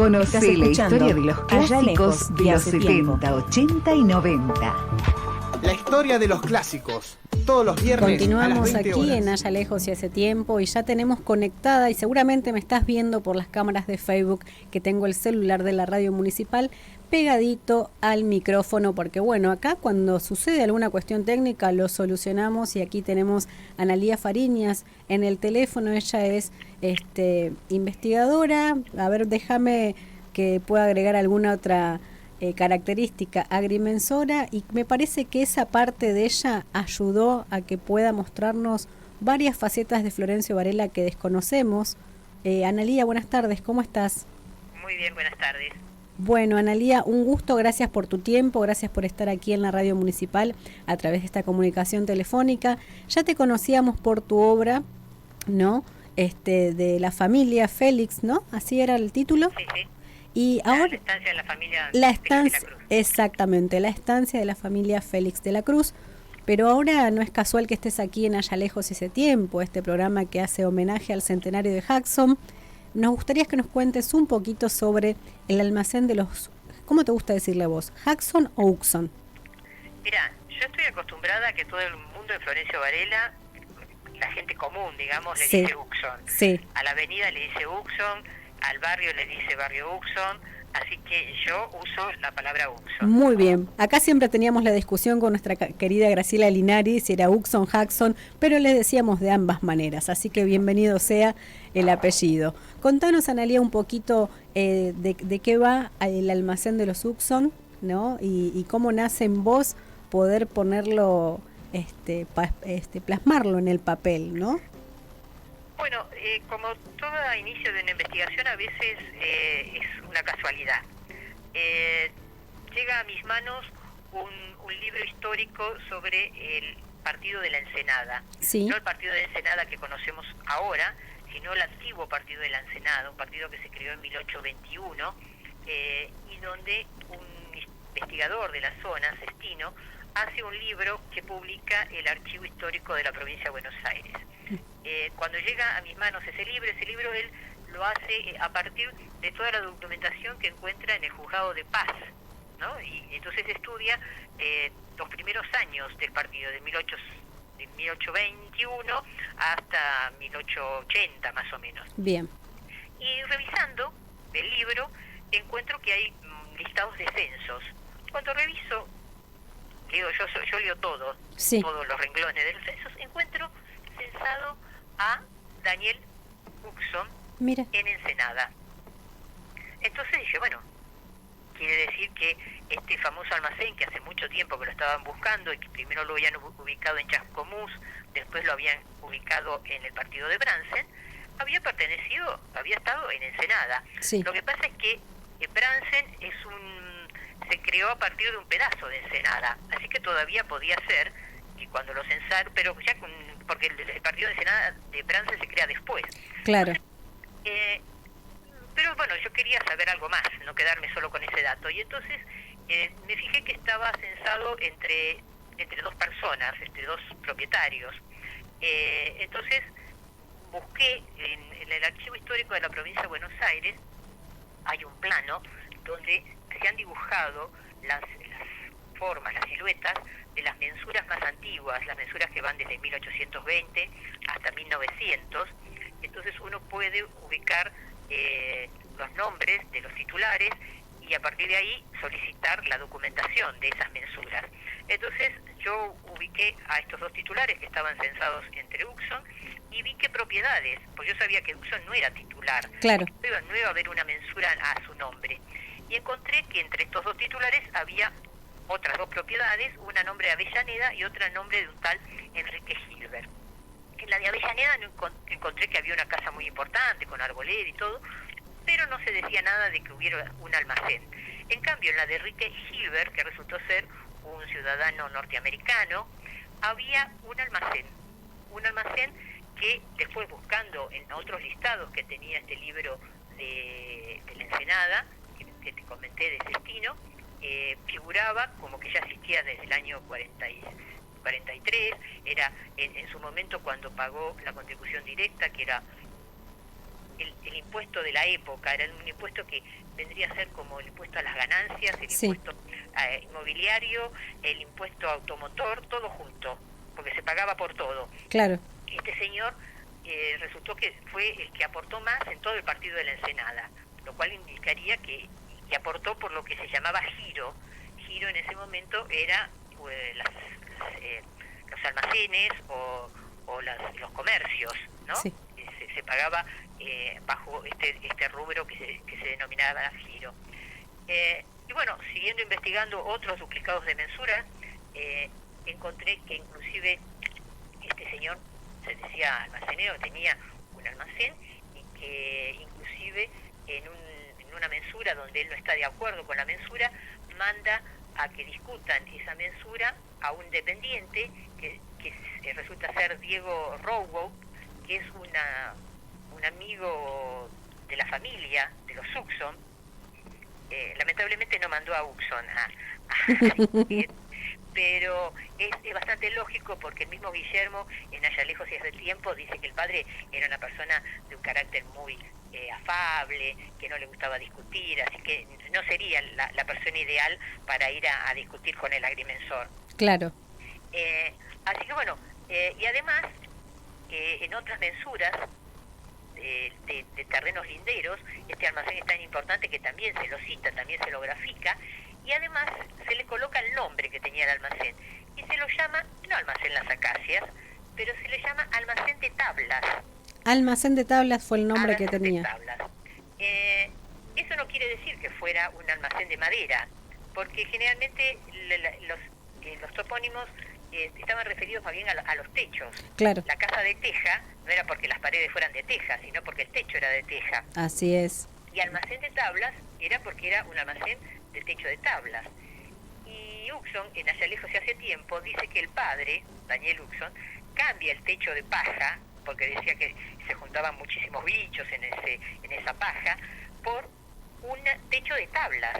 Conoce la escuchando historia de los Allá clásicos lejos de y los hace tiempo. 70, 80 y 90. La historia de los clásicos. Todos los viernes a las Continuamos 20 aquí horas. en Allá Lejos y Hace Tiempo y ya tenemos conectada y seguramente me estás viendo por las cámaras de Facebook que tengo el celular de la radio municipal pegadito al micrófono porque bueno, acá cuando sucede alguna cuestión técnica lo solucionamos y aquí tenemos a Analía Fariñas en el teléfono. Ella es investigadora. A ver, déjame que pueda agregar alguna otra característica, agrimensora, y me parece que esa parte de ella ayudó a que pueda mostrarnos varias facetas de Florencio Varela que desconocemos. Analía, buenas tardes, ¿cómo estás? Muy bien, buenas tardes. Bueno, Analía, un gusto, gracias por tu tiempo, gracias por estar aquí en la radio municipal a través de esta comunicación telefónica. Ya te conocíamos por tu obra, ¿no? De la familia Félix, ¿no? Así era el título. Sí, sí. Y ahora La estancia de la familia la Félix estancia, de la Cruz. exactamente, la estancia de la familia Félix de la Cruz. Pero ahora no es casual que estés aquí en Allá Lejos y Hace Tiempo, este programa que hace homenaje al centenario de Jackson. Nos gustaría que nos cuentes un poquito sobre el almacén de los, ¿cómo te gusta decirle vos? ¿Jackson o Uxon? Mira, yo estoy acostumbrada a que todo el mundo de Florencio Varela, la gente común, digamos, le Sí. dice Uxon. Sí. A la avenida le dice Uxon, al barrio le dice barrio Uxon, así que yo uso la palabra Uxon. Muy bien. Acá siempre teníamos la discusión con nuestra querida Graciela Linari, si era Uxon, Jackson, pero les decíamos de ambas maneras, así que bienvenido sea el apellido. Contanos, Analía, un poquito de qué va el almacén de los Uxon, ¿no? Y cómo nace en vos poder ponerlo, plasmarlo en el papel, ¿no? Bueno, como todo inicio de una investigación, a veces es una casualidad. Llega a mis manos un libro histórico sobre el partido de la Ensenada. Sí. No el partido de Ensenada que conocemos ahora, sino el antiguo partido de la Ensenada, un partido que se creó en 1821 y donde un investigador de la zona, Sestino, hace un libro que publica el Archivo Histórico de la Provincia de Buenos Aires. Cuando llega a mis manos ese libro él lo hace a partir de toda la documentación que encuentra en el Juzgado de Paz, ¿no? Y entonces estudia los primeros años del partido, de 1821 hasta 1880 más o menos. Bien. Y revisando el libro encuentro que hay listados de censos. Cuando reviso, digo, yo leo todo, Sí. todos los renglones de los censos, encuentro censado a Daniel Uxon Mira. en Ensenada. Entonces dije, bueno, quiere decir que este famoso almacén, que hace mucho tiempo que lo estaban buscando y que primero lo habían ubicado en Chascomús, después lo habían ubicado en el partido de Bransen, había estado en Ensenada. Sí. Lo que pasa es que Bransen se creó a partir de un pedazo de Ensenada, así que todavía podía ser, y cuando lo censaron, pero ya porque el partido de Ensenada de Bransen se crea después. Claro. Pero bueno, yo quería saber algo más, no quedarme solo con ese dato. Y entonces me fijé que estaba censado entre dos personas, entre dos propietarios. Entonces busqué en el Archivo Histórico de la Provincia de Buenos Aires, hay un plano donde se han dibujado las formas, las siluetas de las mensuras más antiguas, las mensuras que van desde 1820 hasta 1900. Entonces uno puede ubicar los nombres de los titulares y a partir de ahí solicitar la documentación de esas mensuras. Entonces yo ubiqué a estos dos titulares que estaban censados entre Uxon y vi qué propiedades, pues yo sabía que Uxon no era titular, Claro. no iba a haber una mensura a su nombre. Y encontré que entre estos dos titulares había otras dos propiedades, una a nombre de Avellaneda y otra a nombre de un tal Enrique Gilbert. En la de Avellaneda encontré que había una casa muy importante, con arboleda y todo, pero no se decía nada de que hubiera un almacén. En cambio, en la de Enrique Gilbert, que resultó ser un ciudadano norteamericano, había un almacén que después buscando en otros listados que tenía este libro de la Ensenada, que te comenté de Sestino, figuraba como que ya existía desde el año 43, era en su momento cuando pagó la contribución directa, que era el impuesto de la época, era un impuesto que vendría a ser como el impuesto a las ganancias, el Sí. impuesto inmobiliario, el impuesto automotor, todo junto, porque se pagaba por todo. Claro, Este señor resultó que fue el que aportó más en todo el partido de la Ensenada, lo cual indicaría que aportó por lo que se llamaba giro. Giro en ese momento era los almacenes o los comercios, ¿no? Sí. Se pagaba bajo este rubro que se denominaba giro. Y bueno, siguiendo investigando otros duplicados de mensura, encontré que inclusive este señor se decía almacenero, tenía un almacén y que inclusive en una mensura donde él no está de acuerdo con la mensura, manda a que discutan esa mensura a un dependiente que resulta ser Diego Rowe, que es un amigo de la familia de los Uxon. Lamentablemente no mandó a Uxon pero es bastante lógico porque el mismo Guillermo en Allá lejos y hace tiempo dice que el padre era una persona de un carácter muy afable, que no le gustaba discutir, así que no sería la persona ideal para ir a discutir con el agrimensor. claro. Así que bueno, y además en otras mensuras de terrenos linderos, este almacén es tan importante que también se lo cita, también se lo grafica, y además se le coloca el nombre que tenía el almacén, y se lo llama, no almacén Las Acacias, pero se le llama almacén de tablas. Almacén de tablas fue el nombre que Almacén de tenía. tablas. Eso no quiere decir que fuera un almacén de madera, porque generalmente los topónimos estaban referidos más bien a los techos. Claro, La casa de teja no era porque las paredes fueran de teja, sino porque el techo era de teja. así es. Y almacén de tablas era porque era un almacén de techo de tablas. Y Uxon, en Allá lejos y hace tiempo, dice que el padre, Daniel Uxon, cambia el techo de paja, porque decía que se juntaban muchísimos bichos en esa paja, por un techo de tablas.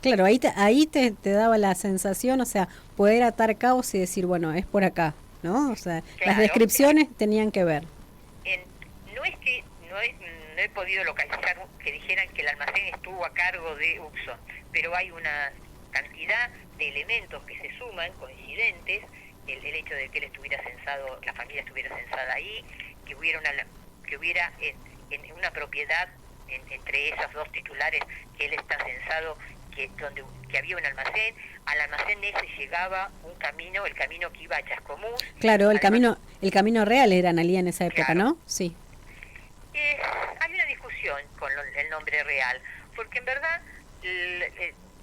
Claro, ahí te daba la sensación, o sea, poder atar cabos y decir, bueno, es por acá, ¿no? O sea, las Claro. descripciones tenían que ver. No es que no he podido localizar que dijeran que el almacén estuvo a cargo de Uxon, pero hay una cantidad de elementos que se suman, coincidentes, el hecho de que él estuviera censado, la familia estuviera censada ahí, que hubiera en una propiedad entre esos dos titulares que él está censado, que había un almacén. Al almacén ese llegaba un camino, el camino que iba a Chascomús. Claro, Además, el camino real era Analía en esa época, Claro. ¿no? Sí, hay una discusión con el nombre real, porque en verdad,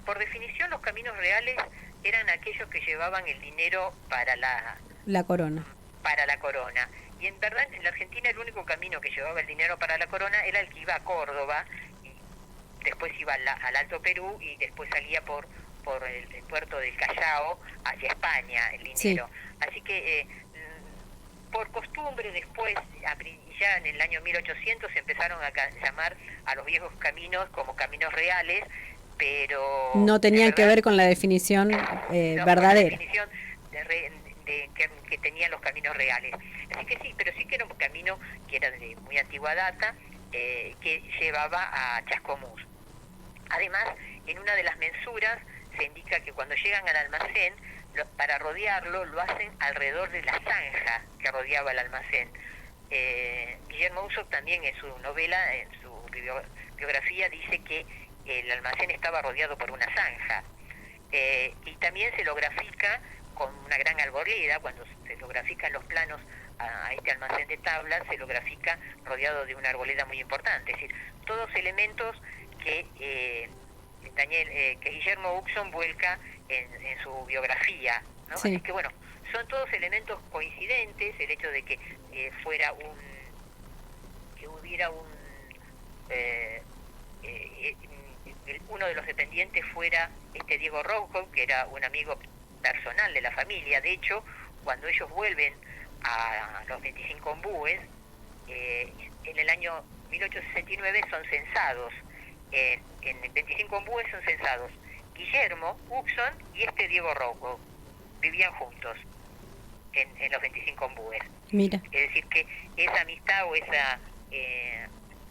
por definición, los caminos reales eran aquellos que llevaban el dinero para la corona. la corona. Y en verdad, en la Argentina, el único camino que llevaba el dinero para la corona era el que iba a Córdoba, y después iba al Alto Perú, y después salía por el puerto del Callao hacia España el dinero. Sí. Así que por costumbre después, ya en el año 1800, se empezaron a llamar a los viejos caminos como caminos reales, pero No tenían que ver con la definición no, con la verdadera. definición que tenían los caminos reales. Así que sí, pero sí que era un camino que era de muy antigua data, que llevaba a Chascomús. Además, en una de las mensuras se indica que cuando llegan al almacén, para rodearlo, lo hacen alrededor de la zanja que rodeaba el almacén. Guillermo Uxon también en su novela, en su biografía, dice que el almacén estaba rodeado por una zanja. Y también se lo grafica con una gran arboleda. Cuando se lo grafican los planos a este almacén de tablas, se lo grafica rodeado de una arboleda muy importante. Es decir, todos elementos que que Guillermo Uxon vuelca en su biografía, ¿no? Sí. Así que bueno, son todos elementos coincidentes, el hecho de que hubiera uno de los dependientes fuera Diego Rouco, que era un amigo personal de la familia. De hecho, cuando ellos vuelven a los 25 ombúes, en el año 1869 son censados. En 25 ombúes son censados Guillermo Uxon y Diego Rouco. Vivían juntos en los 25 ombúes. Mira, Es decir, que esa amistad o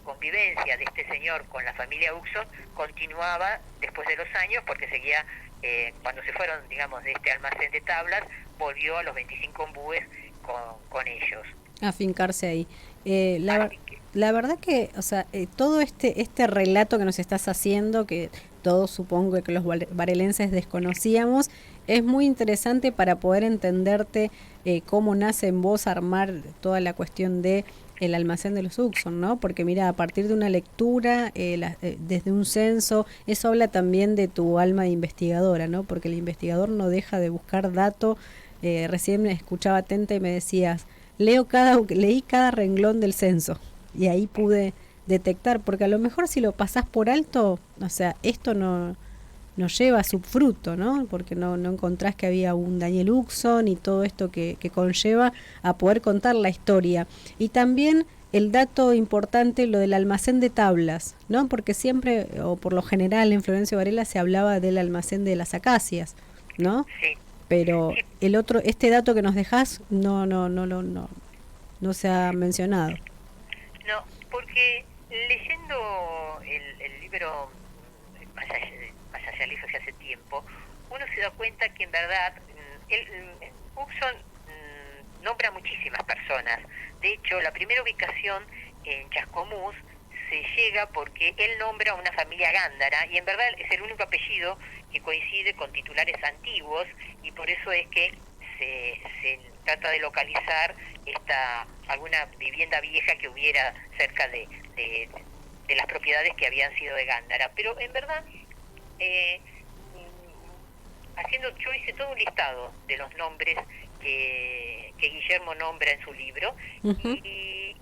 convivencia de este señor con la familia Uxon continuaba después de los años, porque seguía, cuando se fueron, digamos, de este almacén de tablas, volvió a los 25 ombúes con ellos. A fincarse ahí. Así que, La verdad que, o sea, todo este relato que nos estás haciendo, que todos supongo que los varelenses desconocíamos, es muy interesante para poder entenderte cómo nace en vos armar toda la cuestión de el almacén de los Uxon, ¿no? Porque mira, a partir de una lectura, desde un censo, eso habla también de tu alma de investigadora, ¿no? Porque el investigador no deja de buscar datos. Recién me escuchaba atenta y me decías, leí cada renglón del censo y ahí pude detectar, porque a lo mejor si lo pasás por alto, o sea, esto no lleva su fruto, ¿no? Porque no encontrás que había un Daniel Uxon y todo esto que conlleva a poder contar la historia. Y también el dato importante, lo del almacén de tablas, ¿no? Porque siempre, o por lo general en Florencio Varela se hablaba del almacén de las acacias, ¿no? sí. Pero Sí. el otro, este dato que nos dejás no se ha mencionado. No, porque leyendo el libro Masayalizo hace tiempo, uno se da cuenta que en verdad Uxon nombra muchísimas personas. De hecho, la primera ubicación en Chascomús se llega porque él nombra a una familia gándara, y en verdad es el único apellido que coincide con titulares antiguos, y por eso es que se trata de localizar alguna vivienda vieja que hubiera cerca de las propiedades que habían sido de Gándara. Pero en verdad, yo hice todo un listado de los nombres que Guillermo nombra en su libro, Uh-huh. y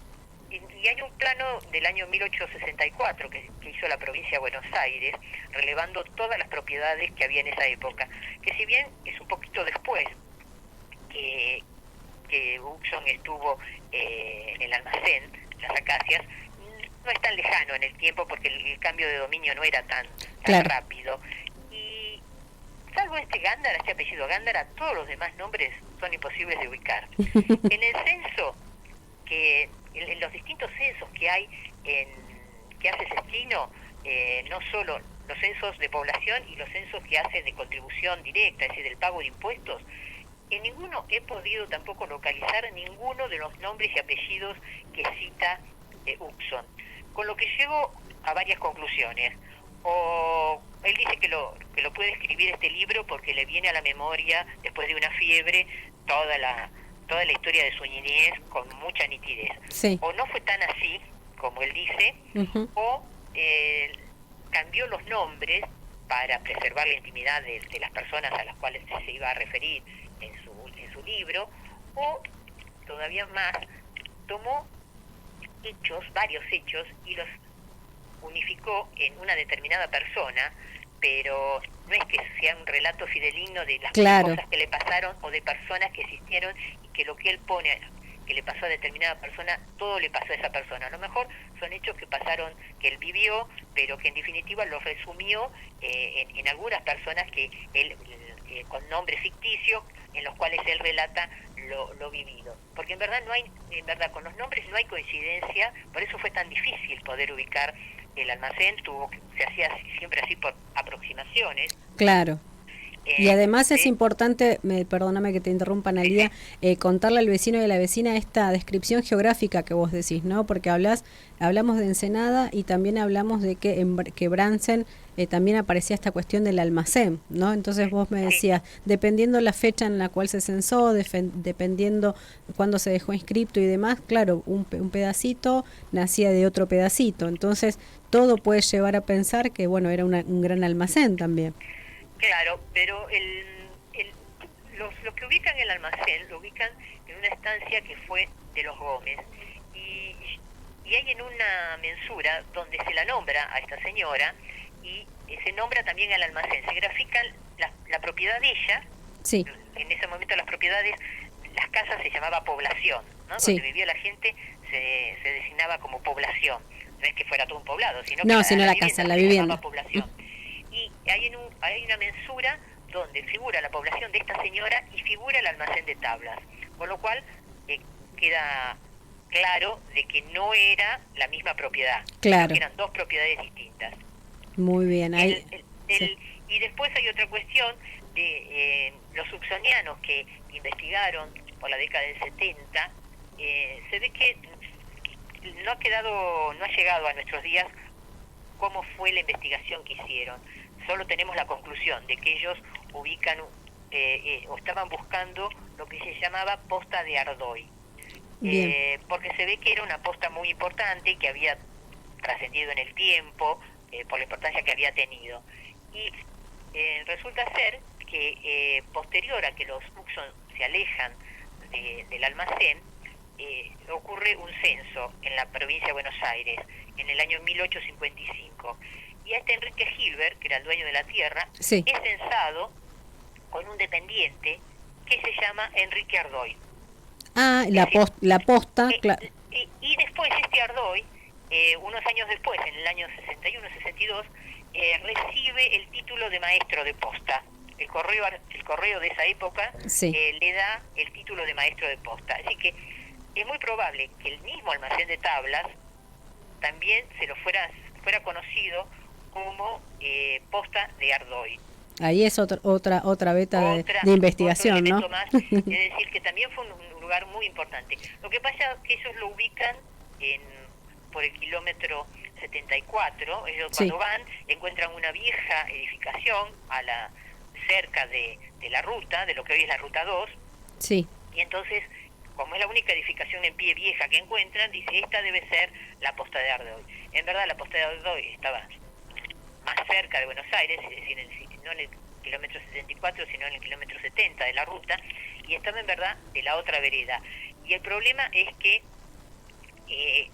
hay un plano del año 1864 que hizo la provincia de Buenos Aires, relevando todas las propiedades que había en esa época, que si bien es un poquito después que Uxon estuvo en el almacén, las acacias, no es tan lejano en el tiempo, porque el cambio de dominio no era tan Claro. rápido. Y salvo este Gándara, este apellido Gándara, todos los demás nombres son imposibles de ubicar. En el censo, en los distintos censos que hay que hace Sestino, no solo los censos de población y los censos que hace de contribución directa, es decir, del pago de impuestos, en ninguno he podido tampoco localizar ninguno de los nombres y apellidos que cita Uxon, con lo que llego a varias conclusiones. O él dice que lo puede escribir este libro porque le viene a la memoria, después de una fiebre, toda la historia de su niñez con mucha nitidez. Sí. O no fue tan así, como él dice, Uh-huh. o cambió los nombres para preservar la intimidad de las personas a las cuales se iba a referir en su libro, o todavía más, tomó varios hechos, y los unificó en una determinada persona, pero no es que sea un relato fidedigno de las Claro. cosas que le pasaron o de personas que existieron, y que lo que él pone que le pasó a determinada persona, todo le pasó a esa persona. A lo mejor son hechos que pasaron, que él vivió, pero que en definitiva los resumió en algunas personas que él, con nombres ficticios, en los cuales él relata lo vivido. Porque en verdad con los nombres no hay coincidencia, por eso fue tan difícil poder ubicar el almacén, se hacía siempre así por aproximaciones. Claro. Y además es Sí. importante, perdóname que te interrumpa, Analía, contarle al vecino y a la vecina esta descripción geográfica que vos decís, ¿no? Porque hablamos de Ensenada, y también hablamos de que Bransen también aparecía esta cuestión del almacén, ¿no? Entonces vos me decías, dependiendo la fecha en la cual se censó, dependiendo cuándo se dejó inscripto y demás, claro, un pedacito nacía de otro pedacito. Entonces todo puede llevar a pensar que, bueno, era un gran almacén también. Claro, pero los que ubican el almacén lo ubican en una estancia que fue de los Gómez, y hay en una mensura donde se la nombra a esta señora, y se nombra también al almacén, se grafican la propiedad de ella. Sí. En ese momento las casas se llamaba población, ¿no? Sí. Donde vivía la gente se designaba como población, no es que fuera todo un poblado, sino No, que sino la casa, la vivienda. llamaba población. Y hay una mensura donde figura la población de esta señora y figura el almacén de tablas, con lo cual queda claro de que no era la misma propiedad, Claro. que eran dos propiedades distintas. Muy bien. Ahí, sí. Y después hay otra cuestión de los uxonianos que investigaron por la década del 70, se ve que no ha llegado a nuestros días cómo fue la investigación que hicieron. Solo tenemos la conclusión de que ellos ubican o estaban buscando lo que se llamaba posta de Ardoy, porque se ve que era una posta muy importante que había trascendido en el tiempo por la importancia que había tenido. Y resulta ser que posterior a que los Uxon se alejan del almacén, ocurre un censo en la provincia de Buenos Aires en el año 1855, y a Enrique Gilbert, que era el dueño de la tierra, Sí. es censado con un dependiente que se llama Enrique Ardoy. Ah, la posta, claro. Y después este Ardoy, unos años después, en el año 61-62, recibe el título de maestro de posta. El correo de esa época Sí. le da el título de maestro de posta. Así que es muy probable que el mismo almacén de tablas también se lo fuera conocido como posta de Ardoy. Ahí es otra beta de investigación, otro ¿no? elemento más, es decir, que también fue un lugar muy importante. Lo que pasa es que ellos lo ubican por el kilómetro 74. Ellos Sí. cuando van encuentran una vieja edificación cerca de la ruta, de lo que hoy es la ruta 2, Sí. y entonces, como es la única edificación en pie vieja que encuentran, dice, esta debe ser la posta de Ardoy. En verdad la posta de Ardoy estaba más cerca de Buenos Aires, es decir, no en el kilómetro 74, sino en el kilómetro 70 de la ruta, y estaba en verdad de la otra vereda. Y el problema es que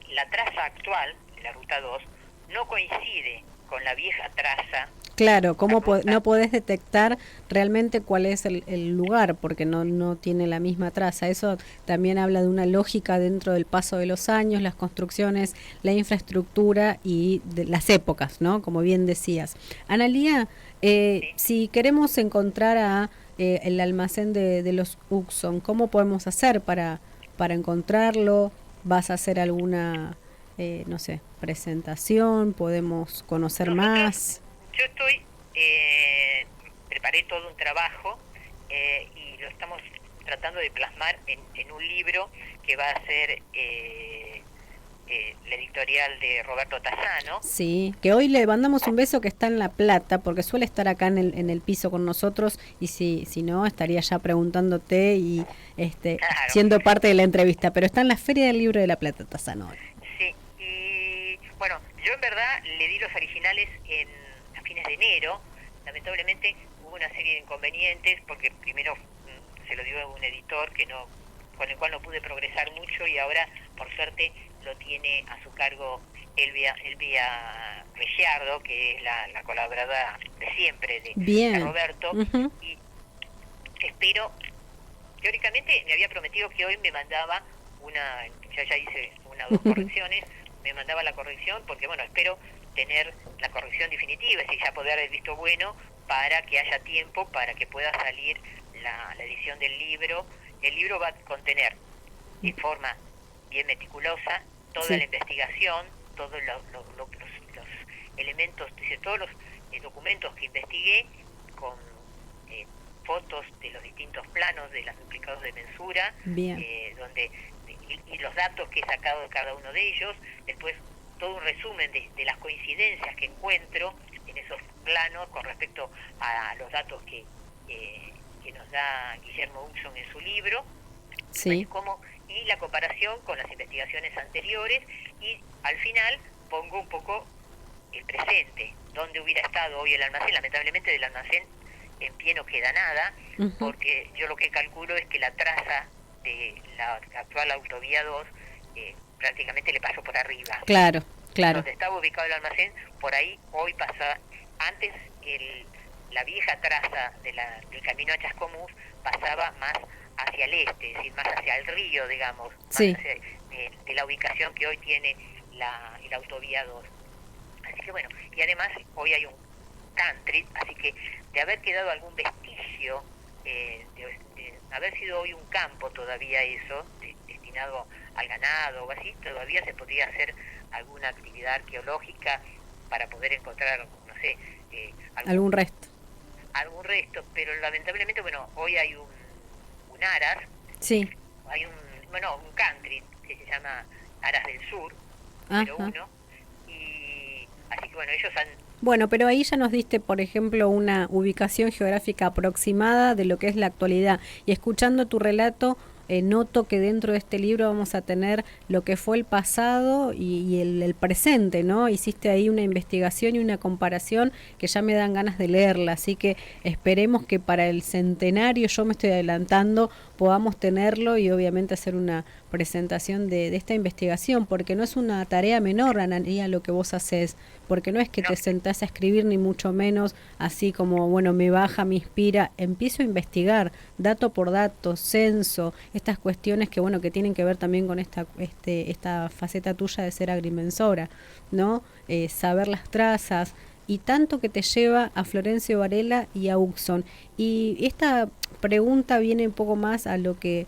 la traza actual de la ruta 2 no coincide con la vieja traza. Claro, ¿cómo La ruta. no podés detectar realmente cuál es el lugar? Porque no tiene la misma traza. Eso también habla de una lógica dentro del paso de los años, las construcciones, la infraestructura y de las épocas, ¿no? Como bien decías. Analía, Sí. si queremos encontrar el almacén de los Uxon, ¿cómo podemos hacer para encontrarlo? ¿Vas a hacer alguna, no sé, presentación? ¿Podemos conocer más? Yo preparé todo un trabajo y lo estamos tratando de plasmar en un libro que va a ser la editorial de Roberto Tassano. Sí, que hoy le mandamos un beso, que está en La Plata, porque suele estar acá en el piso con nosotros, y si no, estaría ya preguntándote y Claro. siendo parte de la entrevista, pero está en la Feria del Libro de La Plata, Tassano. Sí, y bueno, yo en verdad le di los originales a fines de enero. Lamentablemente hubo una serie de inconvenientes, porque primero se lo dio a un editor con el cual no pude progresar mucho, y ahora por suerte lo tiene a su cargo Elvia Regiardo, que es la colaboradora de siempre de Roberto. Uh-huh. Y espero, teóricamente me había prometido que hoy me mandaba yo ya hice una o dos correcciones, me mandaba la corrección, porque bueno, espero tener la corrección definitiva, es decir, ya poder haber visto bueno, para que haya tiempo para que pueda salir la edición del libro. El libro va a contener de forma bien meticulosa toda Sí. la investigación, todos los elementos, es decir, todos los documentos que investigué, con fotos de los distintos planos de los duplicados de mensura, Bien. y los datos que he sacado de cada uno de ellos. Después todo un resumen de las coincidencias que encuentro en esos planos con respecto a los datos que nos da Guillermo Uxon en su libro. Sí. Y la comparación con las investigaciones anteriores, y al final pongo un poco el presente, donde hubiera estado hoy el almacén. Lamentablemente del almacén en pie no queda nada, Uh-huh. porque yo lo que calculo es que la traza de la actual autovía 2 prácticamente le pasó por arriba. Claro. Donde estaba ubicado el almacén, por ahí hoy pasa. Antes la vieja traza del camino a Chascomús pasaba más hacia el este, es decir, más hacia el río, digamos, Sí. más hacia, de la ubicación que hoy tiene la autovía 2. Así que bueno, y además hoy hay un country, así que de haber quedado algún vestigio, de haber sido hoy un campo todavía eso, destinado al ganado o así, todavía se podía hacer alguna actividad arqueológica para poder encontrar, no sé, Algún resto. algún resto, pero lamentablemente, bueno, hoy hay un aras, Sí. hay un country que se llama Aras del Sur, Ajá. número 1, y así que bueno, ellos han... Bueno, pero ahí ya nos diste, por ejemplo, una ubicación geográfica aproximada de lo que es la actualidad. Y escuchando tu relato, noto que dentro de este libro vamos a tener lo que fue el pasado y el presente, ¿no? Hiciste ahí una investigación y una comparación que ya me dan ganas de leerla. Así que esperemos que para el centenario, yo me estoy adelantando, podamos tenerlo y obviamente hacer una presentación de esta investigación, porque no es una tarea menor, Analía, lo que vos haces, porque no es que te sentás a escribir ni mucho menos, así como, bueno, me baja, me inspira, empiezo a investigar, dato por dato, censo, estas cuestiones que, bueno, que tienen que ver también con esta faceta tuya de ser agrimensora, ¿no? Saber las trazas, y tanto que te lleva a Florencio Varela y a Uxón. Y esta pregunta viene un poco más a lo que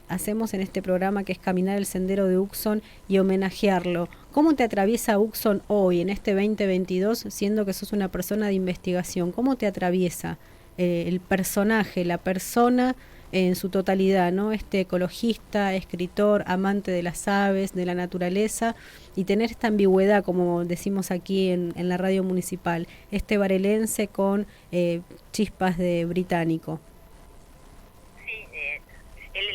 hacemos en este programa, que es caminar el sendero de Uxón y homenajearlo. ¿Cómo te atraviesa Uxón hoy, en este 2022, siendo que sos una persona de investigación? ¿Cómo te atraviesa el personaje, la persona en su totalidad, ¿no? Este ecologista, escritor, amante de las aves, de la naturaleza, y tener esta ambigüedad, como decimos aquí en la radio municipal, este varelense con chispas de británico. Sí, él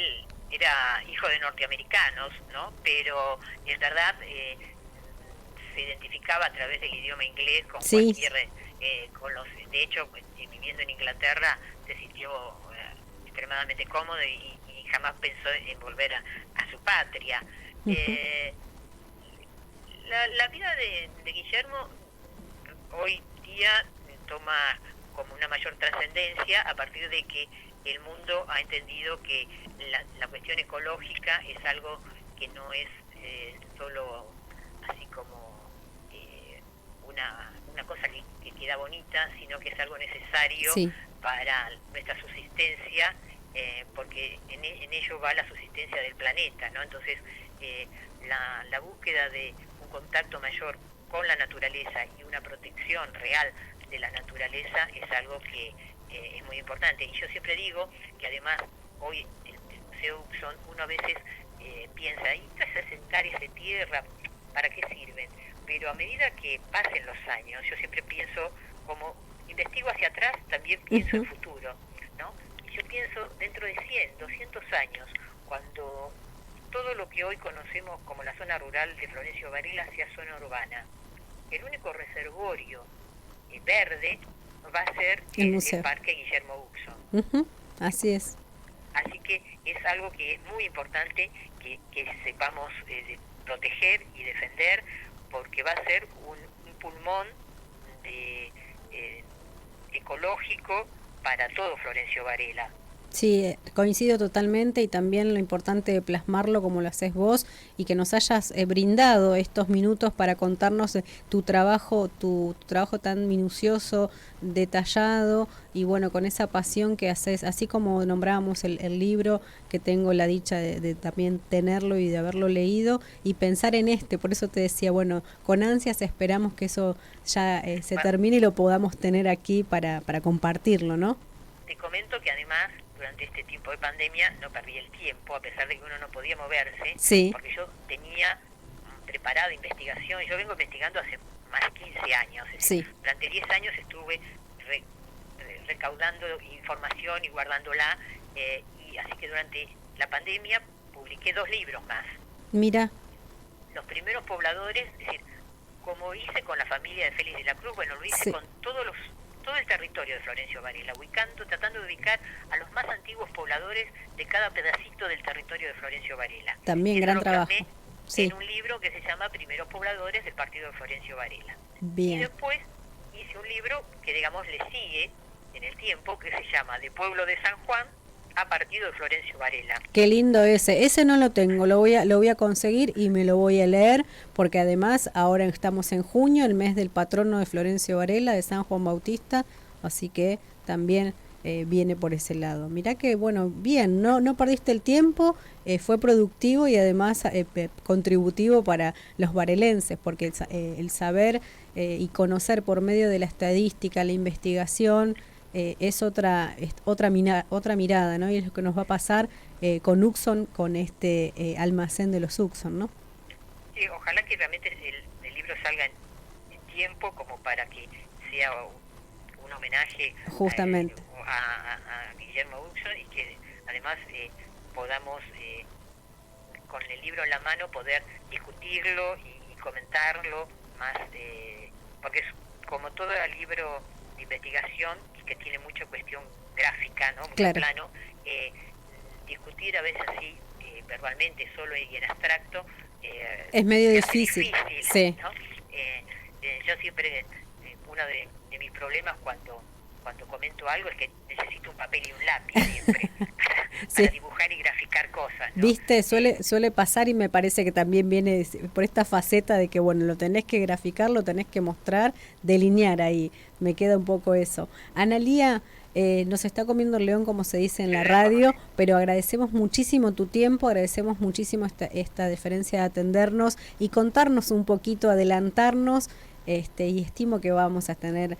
era hijo de norteamericanos, ¿no? Pero en verdad se identificaba a través del idioma inglés con Sí. cualquier... de hecho, viviendo en Inglaterra, se sintió extremadamente cómodo y jamás pensó en volver a su patria. La vida de Guillermo hoy día toma como una mayor trascendencia a partir de que el mundo ha entendido que la cuestión ecológica es algo que no es solo así como una cosa que queda bonita, sino que es algo necesario Sí. para nuestra subsistencia, porque en ello va la subsistencia del planeta, ¿no? Entonces, la búsqueda de un contacto mayor con la naturaleza y una protección real de la naturaleza es algo que es muy importante. Y yo siempre digo que además hoy el Museo Uxón, uno a veces piensa, ¿y estas hectáreas de tierra para qué sirven? Pero a medida que pasen los años, yo siempre pienso, como investigo hacia atrás, también pienso en futuro, ¿no? Y yo pienso dentro de 100, 200 años, cuando todo lo que hoy conocemos como la zona rural de Florencio Varela sea zona urbana, el único reservorio verde va a ser el Parque Guillermo Uxón. Así es. Así que es algo que es muy importante que sepamos proteger y defender, porque va a ser un pulmón ecológico para todo Florencio Varela. Sí, coincido totalmente, y también lo importante de plasmarlo como lo haces vos, y que nos hayas brindado estos minutos para contarnos tu trabajo tan minucioso, detallado, y bueno, con esa pasión que haces, así como nombrábamos el libro, que tengo la dicha de también tenerlo y de haberlo leído, y pensar en por eso te decía, bueno, con ansias esperamos que eso ya se termine y lo podamos tener aquí para compartirlo, ¿no? Te comento que además, durante este tiempo de pandemia, no perdí el tiempo, a pesar de que uno no podía moverse, sí, porque yo tenía preparada investigación. Yo vengo investigando hace más de 15 años. Es decir, durante 10 años estuve recaudando información y guardándola, y así que durante la pandemia publiqué 2 libros más. Mira. Los primeros pobladores, es decir, como hice con la familia de Félix de la Cruz, bueno, lo hice con todo el territorio de Florencio Varela, tratando de ubicar a los más antiguos pobladores de cada pedacito del territorio de Florencio Varela. También gran trabajo. En un libro que se llama Primeros Pobladores del Partido de Florencio Varela. Bien. Y después hice un libro que, digamos, le sigue en el tiempo, que se llama De Pueblo de San Juan a Partido de Florencio Varela. Qué lindo ese no lo tengo, lo voy a conseguir y me lo voy a leer, porque además ahora estamos en junio, el mes del patrono de Florencio Varela, de San Juan Bautista, así que también viene por ese lado. Mirá que, bueno, bien, no perdiste el tiempo, fue productivo y además contributivo para los varelenses, porque el saber y conocer por medio de la estadística, la investigación, es otra mirada, ¿no? Y es lo que nos va a pasar con Uxon, con este almacén de los Uxon, ¿no? Sí, ojalá que realmente el libro salga en tiempo como para que sea un homenaje justamente a Guillermo Uxon, y que además podamos con el libro en la mano poder discutirlo y comentarlo más, porque es como todo el libro de investigación que tiene mucha cuestión gráfica, ¿no? Mucho claro. plano, discutir a veces así verbalmente solo y en abstracto es medio se hace difícil, sí. ¿no? Yo siempre, uno de mis problemas cuando comento algo es que necesito un papel y un lápiz siempre para dibujar y graficar cosas, ¿no? Viste, suele pasar, y me parece que también viene por esta faceta de que, bueno, lo tenés que graficar, lo tenés que mostrar, delinear ahí, me queda un poco eso. Analía, nos está comiendo el león, como se dice en la radio, pero agradecemos muchísimo tu tiempo, agradecemos muchísimo esta deferencia de atendernos y contarnos un poquito, adelantarnos, y estimo que vamos a tener